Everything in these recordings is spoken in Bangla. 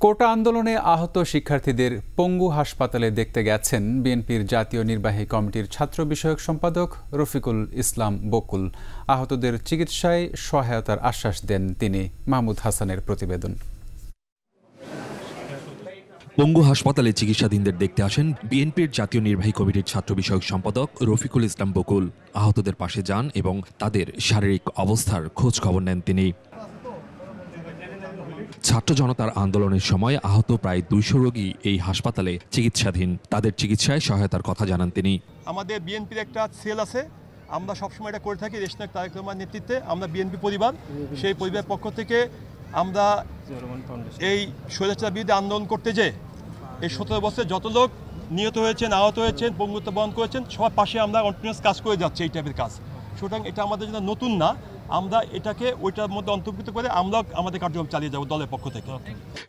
কোটা আন্দোলনে আহত শিক্ষার্থীদের পঙ্গু হাসপাতালে দেখতে গেছেন বিএনপির জাতীয় নির্বাহী কমিটির ছাত্র বিষয়ক সম্পাদক রফিকুল ইসলাম বকুল। আহতদের চিকিৎসায় সহায়তার আশ্বাস দেন তিনি। মাহমুদ হাসানের প্রতিবেদন। পঙ্গু হাসপাতালে চিকিৎসাধীনদের দেখতে আসেন বিএনপির জাতীয় নির্বাহী কমিটির ছাত্র বিষয়ক সম্পাদক রফিকুল ইসলাম বকুল। আহতদের পাশে যান এবং তাদের শারীরিক অবস্থার খোঁজ খবর নেন তিনি। ছাত্র জনতার আন্দোলনের সময় আহত প্রায় ২০০ রোগী এই হাসপাতালে চিকিৎসাধীন। তাদের চিকিৎসায় সহায়তার কথা জানান তিনি। আমাদের বিএনপির একটা সেল আছে, আমরা সবসময় এটা করে থাকি। রেশনাক তারেক রহমানের নেতৃত্বে আমরা বিএনপি পরিবার, সেই পরিবারের পক্ষ থেকে আমরা এই স্বৈরাচার বিরুদ্ধে আন্দোলন করতে যে এই ১৭ বছরে যত লোক নিহত হয়েছেন, আহত হয়েছেন, পঙ্গুত্ব বহন করেছেন, সবার পাশে আমরা কন্টিনিউয়াস কাজ করে যাচ্ছি এই টাইপের কাজ। সুতরাং এটা আমাদের জন্য নতুন না, আমরা এটাকে ওইটার মধ্যে অন্তর্ভুক্ত করে আমরা আমাদের কার্যক্রম চালিয়ে যাব দলের পক্ষ থেকে।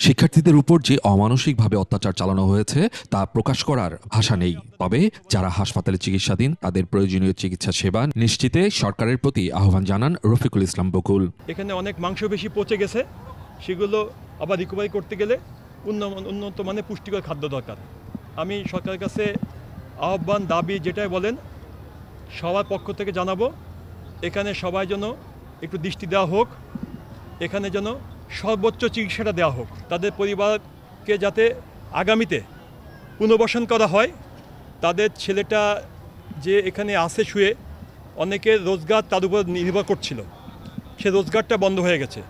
শিক্ষার্থীদের উপর যে অমানসিকভাবে অত্যাচার চালানো হয়েছে তা প্রকাশ করার ভাষা নেই। তবে যারা হাসপাতালে চিকিৎসাধীন তাদের প্রয়োজনীয় চিকিৎসা সেবা নিশ্চিতে সরকারের প্রতি আহ্বান জানান রফিকুল ইসলাম বকুল। এখানে অনেক মাংসপেশি পচে গেছে, সেগুলো আবার রিকভারি করতে গেলে উন্নত মানের পুষ্টিকর খাদ্য দরকার। আমি সরকারের কাছে আহ্বান, দাবি যেটাই বলেন সবার পক্ষ থেকে জানাবো, এখানে সবাই যেন একটু দৃষ্টি দেওয়া হোক, এখানে যেন সর্বোচ্চ চিকিৎসাটা দেওয়া হোক। তাদের পরিবারকে যাতে আগামীতে পুনর্বাসন করা হয়। তাদের ছেলেটা যে এখানে আসে শুয়ে, অনেকের রোজগার তার উপর নির্ভর করছিল, সে রোজগারটা বন্ধ হয়ে গেছে।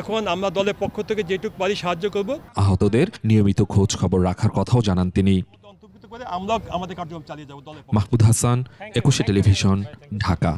এখন আমরা দলের পক্ষ থেকে যেটুকু পারি সাহায্য করব। আহতদের নিয়মিত খোঁজ খবর রাখার কথাও জানান তিনি। অন্তর্ভুক্ত করে আমরা আমাদের কার্যক্রম চালিয়ে যাব দলের। মাহমুদ হাসান, ২১ টেলিভিশন, ঢাকা।